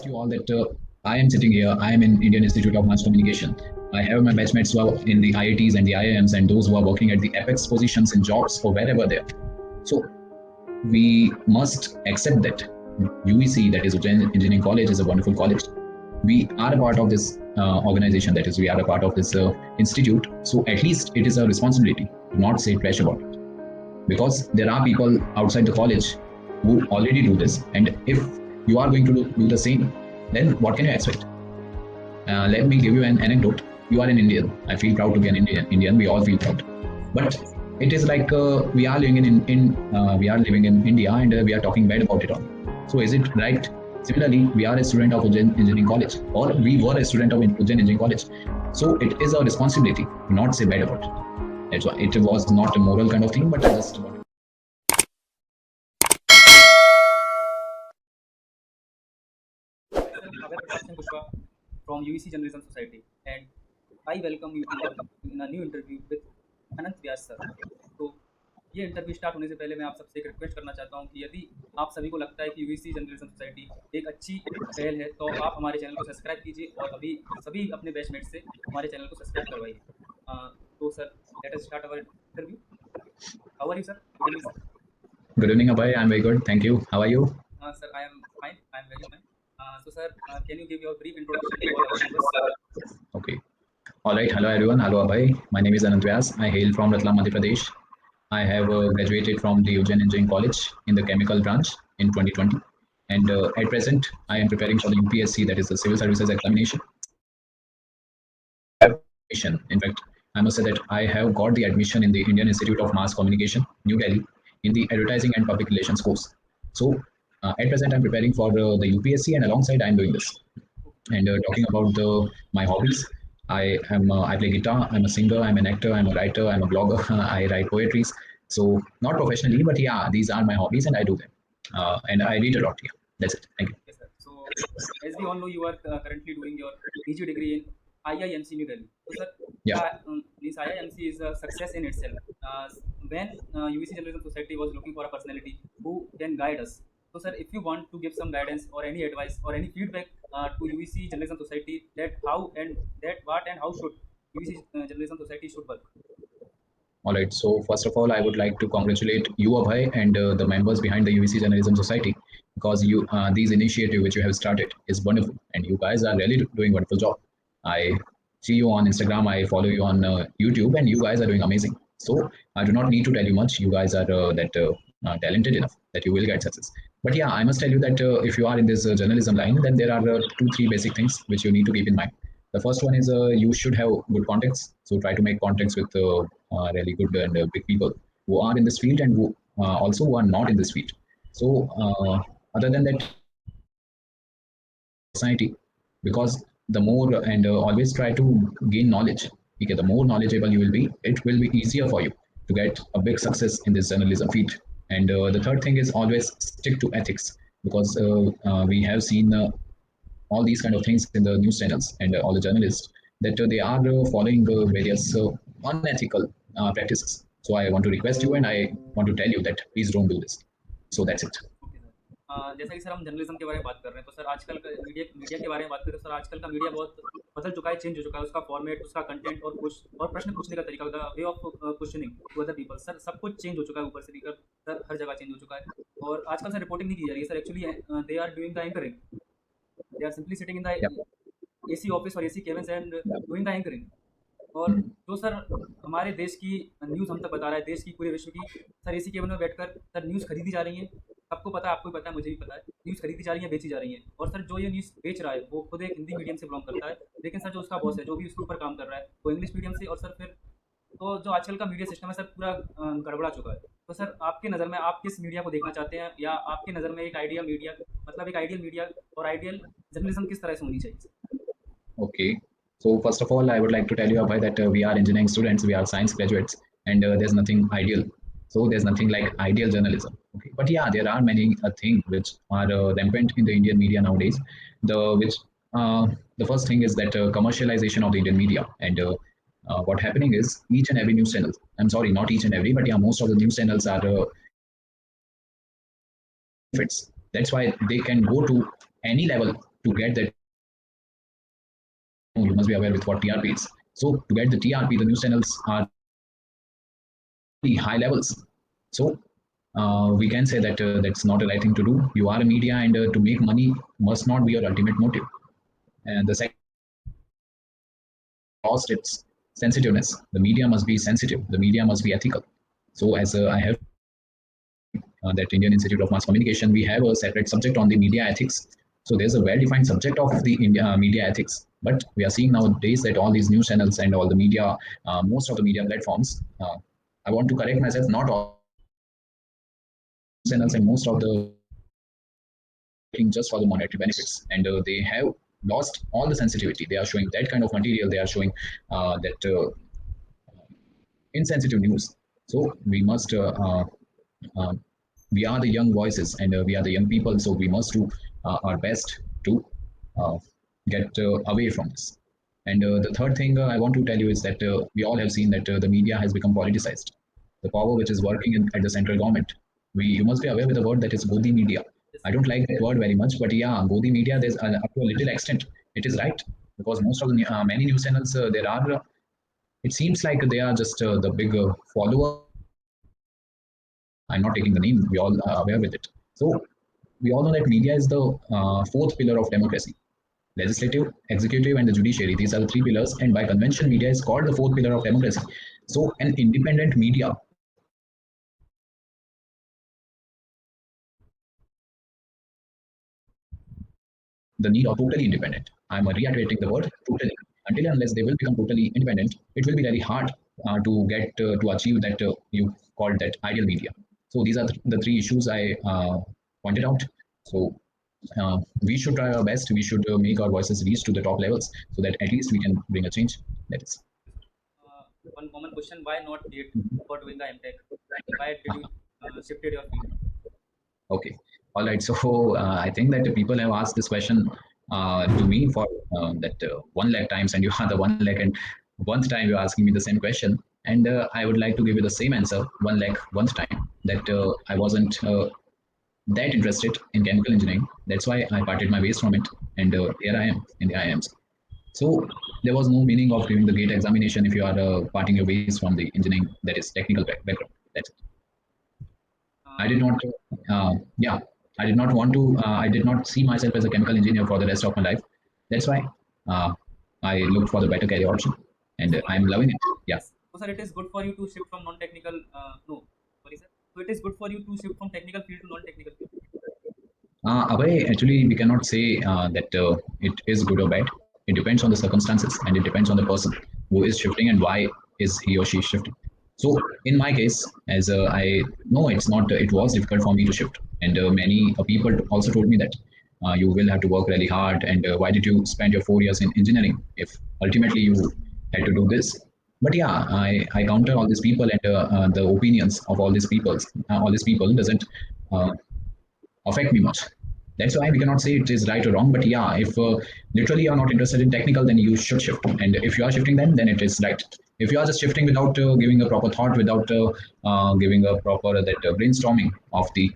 request you all that I am sitting here. I am in Indian Institute of Mass Communication. I have my batchmates who are in the IITs and the IIMs and those who are working at the apex positions in jobs or wherever they are. So we must accept that UEC, that is Ujjain Engineering College, is a wonderful college. We are a part of this organization, that is, we are a part of this institute. So at least it is a responsibility to not say trash about it. Because there are people outside the college who already do this. And if you are going to do the same, then what can you expect? Let me give you an anecdote. You are an Indian. I feel proud to be an Indian. We all feel proud. But it is like we are living we are living in India and we are talking bad about it all. So is it right? Similarly, we are a student of Ujjain Engineering College, or we were a student of Ujjain Engineering College. So it is our responsibility to not say bad about it. That's why it was not a moral kind of thing, but just about it. Abhay Pratap Singh Kushwaha from UEC Journalism Society, and I welcome you in a new interview with Anant Vyas sir. तो ये interview start होने से पहले मैं आप सबसे एक request करना चाहता हूँ कि यदि आप सभी को लगता है कि यूईसी जर्नलिज्म सोसाइटी एक अच्छी पहल है तो आप हमारे चैनल को सब्सक्राइब कीजिए और अभी सभी अपने बैचमेट से हमारे चैनल को सब्सक्राइब करवाइए। तो sir, let us start our interview. How are you sir? Good evening sir. Good evening, Abhay. I'm very good. Thank you. How are you? Sir, I am fine. I am very fine. So sir, can you give your brief introduction to all our viewers? Okay. All right. Hello, everyone. Hello, Abhay. My name is Anant Vyas. I hail from Ratlam, Madhya Pradesh. I have graduated from the Ujjain Engineering College in the chemical branch in 2020. And at present, I am preparing for the UPSC, that is the Civil Services Examination. In fact, I must say that I have got the admission in the Indian Institute of Mass Communication, New Delhi, in the Advertising and Public Relations course. So at present, I'm preparing for the UPSC, and alongside, I'm doing this. And talking about my hobbies, I play guitar. I'm a singer. I'm an actor. I'm a writer. I'm a blogger. I write poetries. So not professionally, but yeah, these are my hobbies, and I do them. And I read a lot. Yeah, that's it. Thank you. Yes, sir. So as we all know, you are currently doing your PG degree in IIMC New Delhi. So sir, Yeah. this IIMC is a success in itself. When UEC Journalism Society was looking for a personality who can guide us. So sir, if you want to give some guidance or any advice or any feedback to UEC Journalism Society, that how and that what and how should UEC Journalism Society should work. All right. So first of all, I would like to congratulate you, Abhay, and the members behind the UEC Journalism Society, because these initiative which you have started is wonderful, and you guys are really doing wonderful job. I see you on Instagram. I follow you on YouTube, and you guys are doing amazing. So I do not need to tell you much. You guys are talented enough that you will get success. But yeah, I must tell you that if you are in this journalism line, then there are two, three basic things which you need to keep in mind. The first one is you should have good contacts. So try to make contacts with really good and big people who are in this field and who also who are not in this field. So other than that, society, because the more and always try to gain knowledge. Okay, the more knowledgeable you will be, it will be easier for you to get a big success in this journalism field. And the third thing is always stick to ethics, because we have seen all these kind of things in the news channels and all the journalists that they are following various unethical practices. So I want to request you and I want to tell you that please don't do this. So that's it. Okay sir, जैसा कि sir हम journalism के बारे में बात कर रहे हैं, तो सर आजकल का मीडिया के बारे में बात करें तो सर आजकल का मीडिया बहुत बदल चुका है, चेंज हो चुका है, उसका फॉर्मेट, उसका कंटेंट और प्रश्न पूछने का तरीका, way of questioning to other people, sir सब कुछ चेंज हो चुका है, ऊपर से लेकर सर हर जगह चेंज हो चुका है। और आजकल सर रिपोर्टिंग नहीं की जा रही है sir, actually they are doing the anchoring, they are simply sitting in the AC office और AC cabins and doing the anchoring. और जो सर हमारे देश की न्यूज़ हम तक बता रहा है, देश की पूरे विश्व की, सर एसी केबिन में बैठकर सर न्यूज़ खरीदी जा रही है। सबको पता है, आपको भी पता है, मुझे भी पता है, न्यूज़ खरीदी जा रही है, बेची जा रही है। और सर जो ये न्यूज़ बेच रहा है वो खुद एक हिंदी मीडियम से बिलोंग करता है, लेकिन सर जो उसका बॉस है, जो भी उसके ऊपर काम कर रहा है, वो इंग्लिश मीडियम से। और सर फिर तो जो आजकल का मीडिया सिस्टम है सर पूरा गड़बड़ा चुका है। तो सर आपकी नज़र में आप किस मीडिया को देखना चाहते हैं, या आपकी नज़र में एक आइडियल मीडिया, मतलब एक आइडियल मीडिया और आइडियल जर्नलिज्म किस तरह से होनी चाहिए? Okay. So first of all, I would like to tell you, Abhay, that we are engineering students, we are science graduates, and there's nothing ideal. So there's nothing like ideal journalism. Okay. But yeah, there are many things which are rampant in the Indian media nowadays. The first thing is that commercialization of the Indian media, and what happening is each and every news channel. I'm sorry, not each and every, but yeah, most of the news channels are benefits. That's why they can go to any level to get that, you must be aware with what TRP is. So to get the TRP, the news channels are high levels. So we can say that that's not a right thing to do. You are a media, and to make money must not be your ultimate motive. And the second, lost its sensitiveness. The media must be sensitive. The media must be ethical. So as I have that Indian Institute of Mass Communication, we have a separate subject on the media ethics. So there's a well-defined subject of the media ethics. But we are seeing nowadays that all these news channels and all the media, most of the media platforms, I want to correct myself, not all channels and most of the just for the monetary benefits, and they have lost all the sensitivity. They are showing that kind of material. They are showing that insensitive news. So we must uh, we are the young voices, and we are the young people, so we must do our best to uh, get away from this. And the third thing I want to tell you is that we all have seen that the media has become politicized. The power which is working at the central government. You must be aware with the word that is Godi media. I don't like that word very much, but yeah, Godi media, there's up to a little extent, it is right, because most of the many news channels there are. It seems like they are just the big follower. I'm not taking the name. We all are aware with it. So we all know that media is the fourth pillar of democracy. Legislative, executive, and the judiciary. These are the three pillars, and by convention, media is called the fourth pillar of democracy. So an independent media the need of totally independent. I'm reiterating the word totally. Until and unless they will become totally independent, it will be very hard to get to achieve that you called that ideal media. So these are the three issues I pointed out. So we should try our best. We should make our voices reach to the top levels so that at least we can bring a change. That is. One common question: why not date Mhm. for doing the MTech? Why did you shifted your field? Okay. All right. So I think that people have asked this question to me for that 1 lakh times, and you are the 1 lakh and 1th time you're asking me the same question. And I would like to give you the same answer 1 lakh 1th time that I wasn't that interested in chemical engineering. That's why I parted my ways from it. And here I am in the IIMs. So there was no meaning of giving the gate examination if you are parting your ways from the engineering that is technical background. That's it. I did Uh, not, yeah, I did not want to, I did not see myself as a chemical engineer for the rest of my life. That's why uh, I looked for the better career option, and so I'm loving it. Yeah. yes, so sir, it is good for you to shift from non-technical. No, sorry, sir. So it is good for you to shift from technical field to non-technical field. Abhay, actually, we cannot say that it is good or bad. It depends on the circumstances, and it depends on the person who is shifting and why is he or she shifting. So, in my case, as I know, it's not. It was difficult for me to shift, and many people also told me that you will have to work really hard. And why did you spend your 4 years in engineering if ultimately you had to do this? But yeah, I counter all these people and the opinions of all these people. All these people doesn't uh, affect me much. That's why we cannot say it is right or wrong. But yeah, if literally you're not interested in technical, then you should shift. And if you are shifting, then it is right. If you are just shifting without giving a proper thought, without giving a proper that brainstorming of the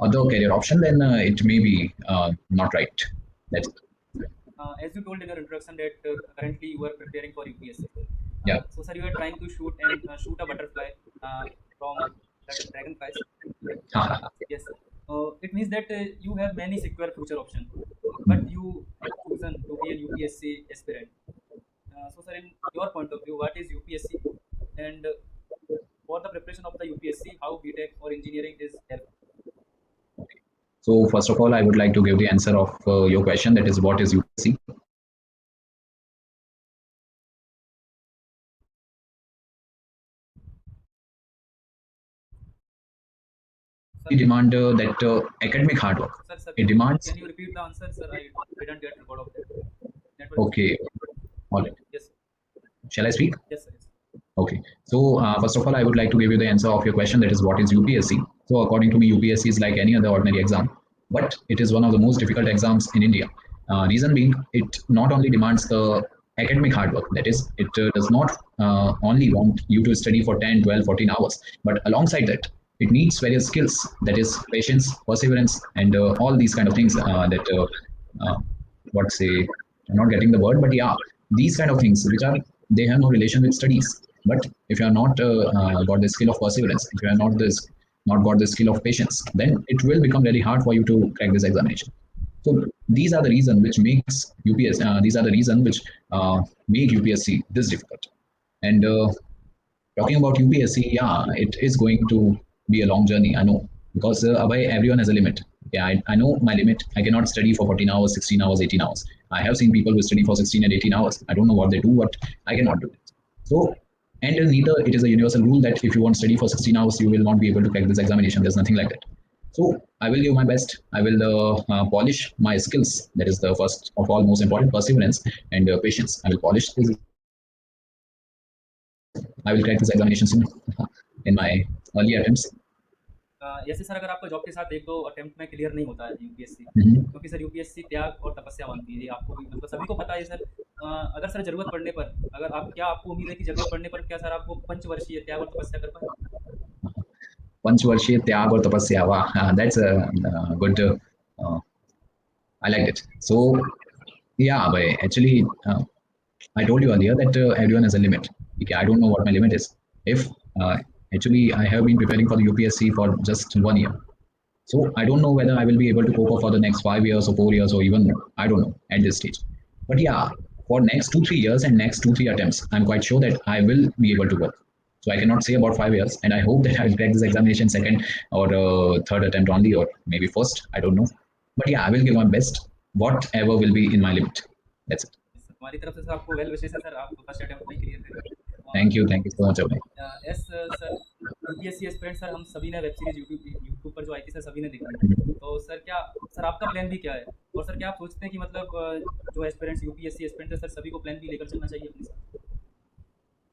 other career option, then it may be not right. That's As you told in your introduction that currently you are preparing for UPSC. yeah. So sir, you are trying to shoot a butterfly from dragonflies. Yes, sir. It means that you have many secure future options, but you have chosen to be a UPSC aspirant. So, sir, in your point of view, what is UPSC, and for the preparation of the UPSC, how BTech or engineering is helpful? So first of all, I would like to give the answer of your question. That is, what is UPSC? Sir, It demand that academic hard work. sir, It demands. can you repeat the answer, sir? I didn't get record of that. Network is Okay. All right. yes, sir. Shall I speak? Yes, sir. Yes. Okay. So first of all, I would like to give you the answer of your question. That is, what is UPSC? So according to me, UPSC is like any other ordinary exam, but it is one of the most difficult exams in India. Reason being, it not only demands the academic hard work, that is, it does not only want you to study for 10, 12, 14 hours, but alongside that, it needs various skills, that is patience, perseverance, and all these kind of things that what say, I'm not getting the word, but yeah, these kind of things which are, they have no relation with studies. But if you are not got the skill of perseverance, if you are not got the skill of patience, then it will become very hard for you to crack this examination. So these are the reason which makes UPS. These are the reason which make UPSC this difficult. And talking about UPSC, yeah, it is going to be a long journey. I know, because everyone has a limit. Yeah, I know my limit. I cannot study for 14 hours, 16 hours, 18 hours. I have seen people who study for 16 and 18 hours. I don't know what they do, but I cannot do it. So, and neither it is a universal rule that if you want to study for 16 hours, you will not be able to crack this examination. There's nothing like that. So I will give my best. I will polish my skills. That is the first of all most important, perseverance and patience. I will polish this. I will crack this examination soon in my early attempts. जैसे sir अगर आपका job के साथ 1-2 attempt में clear नहीं होता है UPSC, क्योंकि सर यूपीएससी त्याग और तपस्या मांगती है, ये आपको भी मतलब सभी को पता है सर। अगर सर ज़रूरत पड़ने पर, अगर आप क्या आपको उम्मीद है कि ज़रूरत पड़ने पर क्या सर आपको पंचवर्षीय त्याग और तपस्या कर पाएँ? पंचवर्षीय त्याग और तपस्या, वाह, that's a good. I liked it. So yeah, but actually, I told you earlier that everyone has a limit. Okay, I don't know what my limit is. If actually I have been preparing for the UPSC for just 1 year, so I don't know whether I will be able to cope up for the next 5 years or 4 years or even more. I don't know at this stage. But yeah, for next 2 3 years and next 2 3 attempts, I'm quite sure that I will be able to work. So I cannot say about 5 years, and I hope that I will crack this examination second or third attempt only, or maybe first. I don't know. But yeah, I will give my best, whatever will be in my limit. That's it. हमारी तरफ से sir आपको well wishes है sir, आप first attempt में clear करें। Thank you so much, Abhay. Yes sir, UPSC aspirant sir, हम सभी ने वेब सीरीज यूट्यूब पर जो आई थी सर, सभी ने देखी। तो सर क्या सर आपका प्लान भी क्या है, और सर क्या आप सोचते हैं कि मतलब जो एस्पिरेंट्स यूपीएससी एस्पिरेंट है सर, सभी को प्लान भी लेकर चलना चाहिए अपने साथ?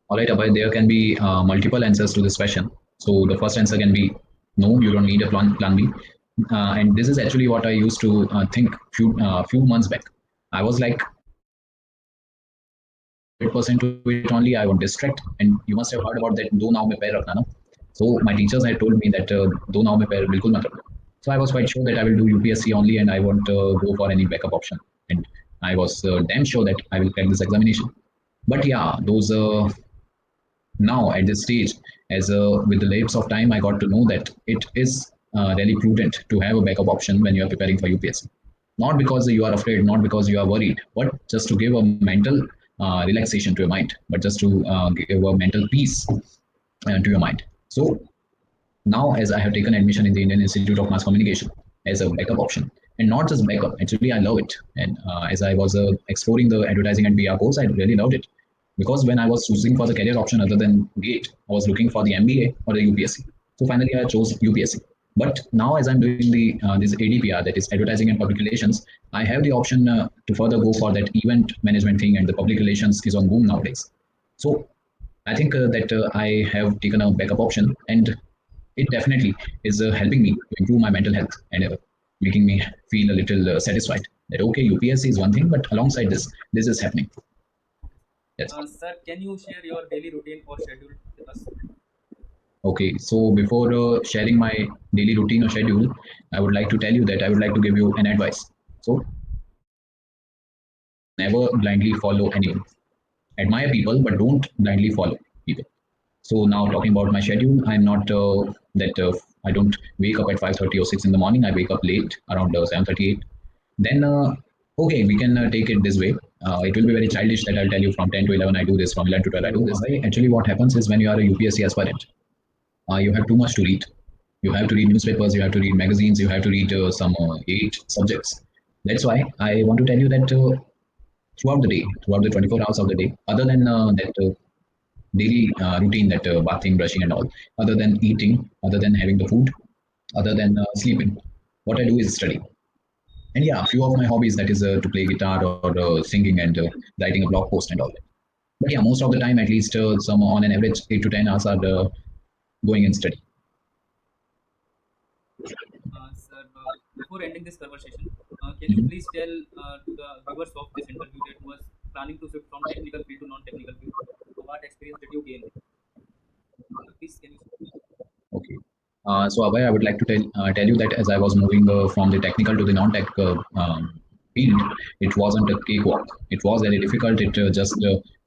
All right, Abhay, there can be multiple answers to this question. So the first answer can be no, you don't need a plan B. And this is actually what I used to think few months back. I was like 100% to it only. I won't distract. And you must have heard about that. Do now mein pair rakhna, no? So my teachers had told me that do now mein pair bilkul mat rakhna. So I was quite sure that I will do UPSC only, and I won't go for any backup option. And I was damn sure that I will crack this examination. But yeah, those now at this stage, as with the lapse of time, I got to know that it is really prudent to have a backup option when you are preparing for UPSC. Not because you are afraid, not because you are worried, but just to give a mental relaxation to your mind, but just to give a mental peace to your mind. So now, as I have taken admission in the Indian Institute of Mass Communication as a backup option, and not just backup, actually I love it. And as I was exploring the advertising and PR course, I really loved it, because when I was choosing for the career option other than GATE, I was looking for the MBA or the UPSC. So finally, I chose UPSC. But now, as I'm doing the this ADPR, that is advertising and public relations, I have the option to further go for that event management thing, and the public relations is on boom nowadays. So I think that I have taken a backup option, and it definitely is helping me to improve my mental health, and making me feel a little satisfied that okay, UPSC is one thing, but alongside this is happening. Sir, can you share your daily routine or schedule with us? Okay, so before sharing my daily routine or schedule, I would like to tell you that I would like to give you an advice. So never blindly follow anyone. Admire people, but don't blindly follow people. So now talking about my schedule, I'm not I don't wake up at 5:30 or 6 in the morning. I wake up late, around 7:38. Then okay, we can take it this way. It will be very childish that I'll tell you from 10 to 11 I do this, from 11 to 12 I do this. Actually, what happens is when you are a UPSC aspirant, you have too much to read. You have to read newspapers, you have to read magazines, you have to read some 8 subjects. That's why I want to tell you that throughout the day, throughout the 24 hours of the day, other than that daily routine, that bathing, brushing, and all, other than eating, other than having the food, other than sleeping, what I do is study. And yeah, a few of my hobbies, that is to play guitar or singing and writing a blog post and all that. But yeah, most of the time, at least some on an average 8 to 10 hours are going in study. Sir, before ending this conversation, can you please tell to the viewers of this interview that was planning to shift from technical field to non-technical field, what experience did you gain? Please, can you? Okay. So Abhay, I would like to tell you that as I was moving from the technical to the non-tech field, it wasn't a cakewalk. It was very difficult. It just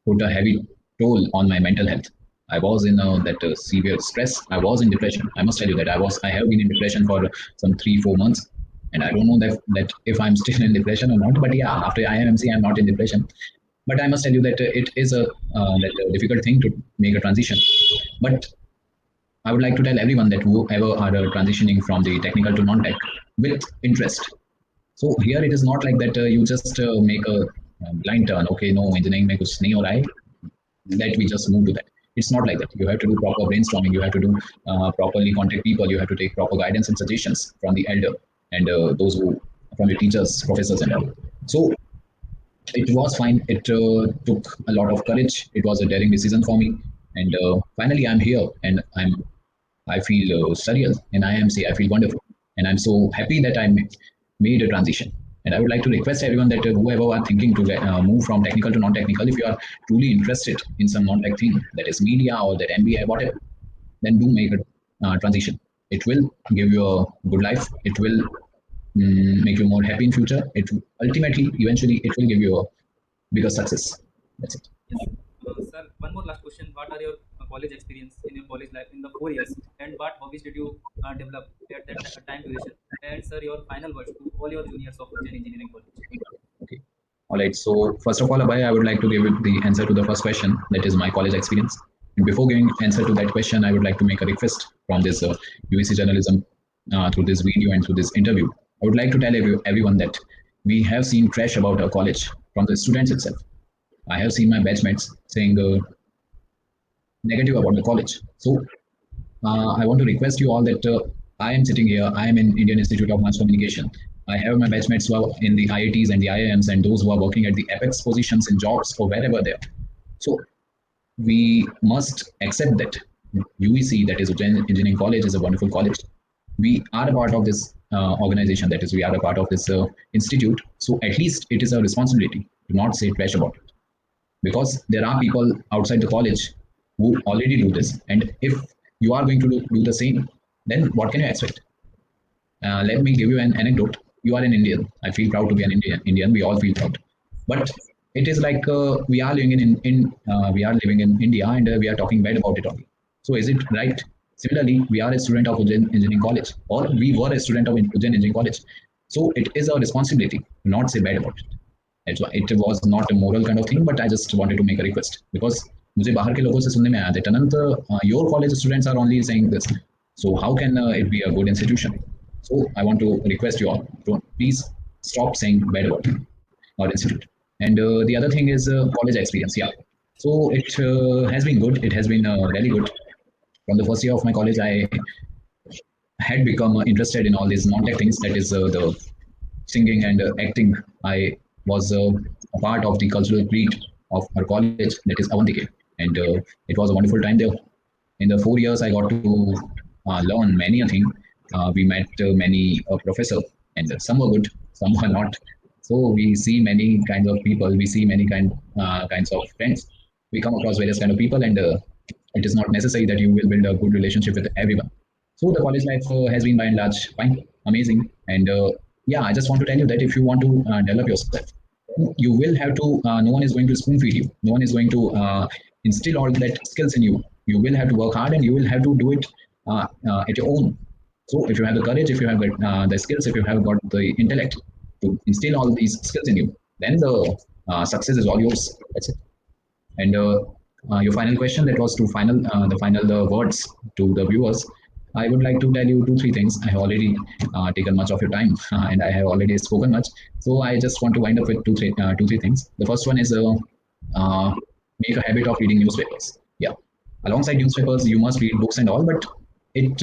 put a heavy toll on my mental health. I was in that severe stress. I was in depression. I must tell you that I have been in depression for some 3 4 months, and I don't know that if I'm still in depression or not. But yeah, after IMMC, I'm not in depression. But I must tell you that it is a difficult thing to make a transition. But I would like to tell everyone that whoever are transitioning from the technical to non-tech with interest. So here it is not like that you just make a blind turn. Okay, no, engineering में कुछ नहीं हो रहा है. Let we just move to that. It's not like that. You have to do proper brainstorming. You have to do properly contact people. You have to take proper guidance and suggestions from the elder and those who from your teachers, professors, and all. So it was fine. It took a lot of courage. It was a daring decision for me, and finally I'm here, and I feel surreal in IMC. I feel wonderful, and I'm so happy that made a transition. And I would like to request everyone that whoever are thinking to move from technical to non-technical, if you are truly interested in some non-tech thing, that is media or that MBA, whatever, then do make a transition. It will give you a good life. It will make you more happy in future. It ultimately, eventually, it will give you a bigger success. That's it. Yes. Sir, one more last question. What are your college experience in your college life in the 4 years, and what hobbies did you develop at that time duration? And sir, your final words to all your juniors of Ujjain Engineering College. Okay. All right. So first of all, Abhay, I would like to give the answer to the first question. That is my college experience. And before giving answer to that question, I would like to make a request from this UEC journalism through this video and through this interview. I would like to tell everyone that we have seen trash about our college from the students itself. I have seen my batchmates saying negative about the college. So I want to request you all that I am sitting here. I am in Indian Institute of Mass Communication. I have my batchmates who are in the IITs and the IIMs and those who are working at the apex positions in jobs or wherever they are. So we must accept that UEC, that is Ujjain Engineering College, is a wonderful college. We are a part of this organization, that is, we are a part of this institute. So at least it is our responsibility to not say trash about it, because there are people outside the college who already do this. And if you are going to do the same, then what can you expect? Let me give you an anecdote. You are an Indian. I feel proud to be an Indian. We all feel proud. But it is like we are living we are living in India, and we are talking bad about it only. So is it right? Similarly, we are a student of Ujjain Engineering College, or we were a student of Ujjain Engineering College. So it is our responsibility to not say bad about it. It was not a moral kind of thing, but I just wanted to make a request, because मुझे बाहर के लोगों से सुनने में आया that Anant, your college students are only saying this. So how can it be a good institution? So I want to request you all to please stop saying bad about our institute. And the other thing is college experience. Yeah. So it has been good. It has been really good. From the first year of my college, I had become interested in all these non-tech things. That is the singing and acting. I was a part of the cultural creed of our college, that is Avantike, and it was a wonderful time there. In the 4 years, I got to learn many a thing. We met many professors, and some were good, some were not. So we see many kinds of people. We see many kinds of friends. We come across various kind of people, and it is not necessary that you will build a good relationship with everyone. So the college life has been by and large fine, amazing, and yeah, I just want to tell you that if you want to develop yourself, you will have to. No one is going to spoon feed you. No one is going to instill all that skills in you. You will have to work hard, and you will have to do it at your own. So if you have the courage, if you have got the skills, if you have got the intellect to instill all these skills in you, then the success is all yours. That's it. And your final question, that was to the final words to the viewers. I would like to tell you 2 3 things. I have already taken much of your time and I have already spoken much. So I just want to wind up with 2 3 things. The first one is make a habit of reading newspapers. Yeah, alongside newspapers, you must read books and all, but it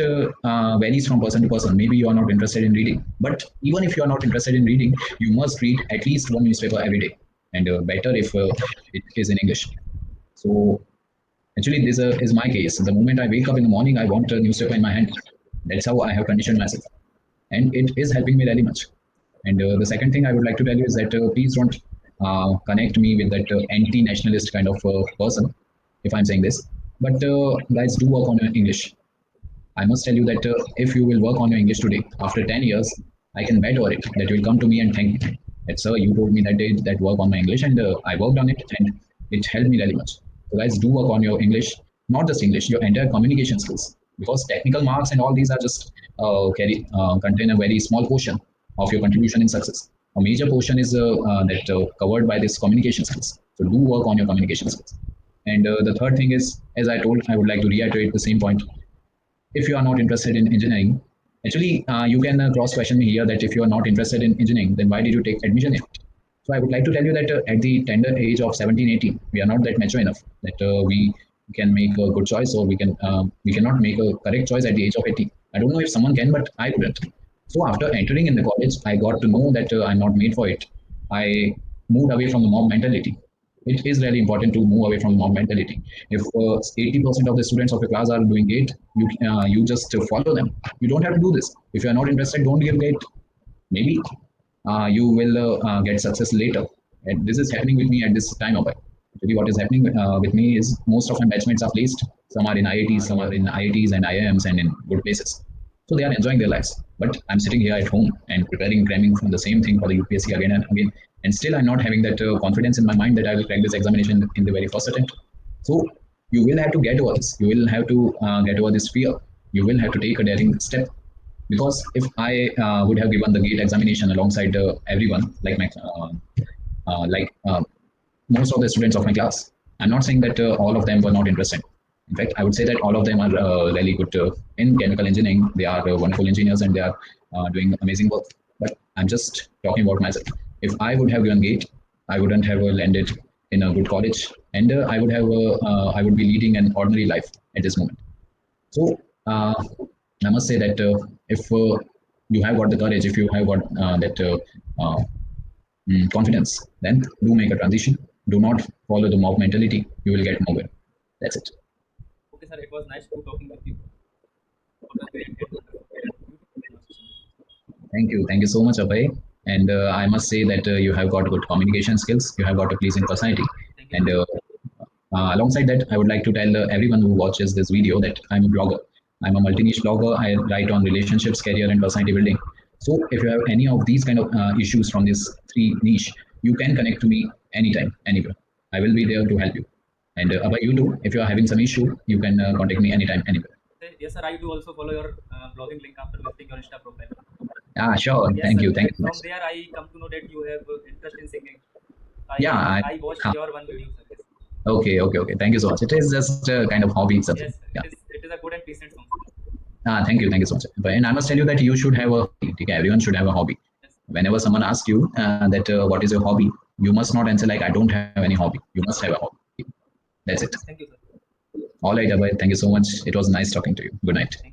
varies from person to person. Maybe you are not interested in reading, but even if you are not interested in reading, you must read at least one newspaper every day, and better if it is in English. So actually, this is my case. The moment I wake up in the morning, I want a newspaper in my hand. That's how I have conditioned myself, and it is helping me really much. And the second thing I would like to tell you is that please don't connect me with that anti-nationalist kind of person if I'm saying this. But guys, do work on your English. I must tell you that if you will work on your English today, after 10 years, I can bet on it that you will come to me and thank me. that sir, you told me that day that work on my English, and I worked on it, and it helped me really much. So guys, do work on your English, not just English, your entire communication skills, because technical marks and all these are just contain a very small portion of your contribution in success. A major portion is that covered by this communication skills. So do work on your communication skills. And the third thing is, as I told, I would like to reiterate the same point. If you are not interested in engineering, actually, you can cross question me here that if you are not interested in engineering, then why did you take admission in it? So I would like to tell you that at the tender age of 17, 18, we are not that mature enough that we can make a good choice, or we cannot make a correct choice at the age of 18. I don't know if someone can, but I couldn't. So after entering in the college, I got to know that I'm not made for it. I moved away from the mob mentality. It is really important to move away from mob mentality. If 80% of the students of a class are doing gate, you just follow them. You don't have to do this. If you are not interested, don't give gate. Maybe you will get success later. And this is happening with me at this time of it. Actually, what is happening with me is most of my batchmates are placed. Some are in IITs, some are in IITs and IIMs and in good places. So they are enjoying their lives. But I'm sitting here at home and preparing, cramming from the same thing for the UPSC again and again. And still, I'm not having that confidence in my mind that I will crack this examination in the very first attempt. So you will have to get over this. You will have to get over this fear. You will have to take a daring step. Because if I would have given the GATE examination alongside everyone, like my most of the students of my class, I'm not saying that all of them were not interested. In fact, I would say that all of them are really good in chemical engineering. They are wonderful engineers and they are doing amazing work. But I'm just talking about myself. If I would have given GATE, I wouldn't have landed in a good college, and I would be leading an ordinary life at this moment. So I must say that if you have got the courage, if you have got that confidence, then do make a transition. Do not follow the mob mentality. You will get nowhere. That's it. Okay, sir, it was nice to talking with you. Thank you so much, Abhay. And I must say that you have got good communication skills. You have got a pleasing personality. And alongside that, I would like to tell everyone who watches this video that I'm a blogger. I'm a multi-niche blogger. I write on relationships, career, and personality building. So if you have any of these kind of issues from these three niche, you can connect to me anytime, anywhere. I will be there to help you. And about you too, if you are having some issue, you can contact me anytime, anywhere. Yes, sir. I do also follow your blogging link after visiting your Insta profile. Ah, sure. Yes, Thank sir. you. Thank you. From there, I come to know that you have interest in singing. I watched your one video, sir. Yes. Okay. Thank you so much. It is just a kind of hobby. Yes, Something. sir. Yeah. It is a good and decent song. Thank you so much. And I must tell you that you should have a hobby. Okay? Everyone should have a hobby. Yes. Whenever someone asks you that what is your hobby, you must not answer like I don't have any hobby. You must have a hobby. That's it. Thank you, sir. All right, Abhay. Thank you so much. It was nice talking to you. Good night. Thank you.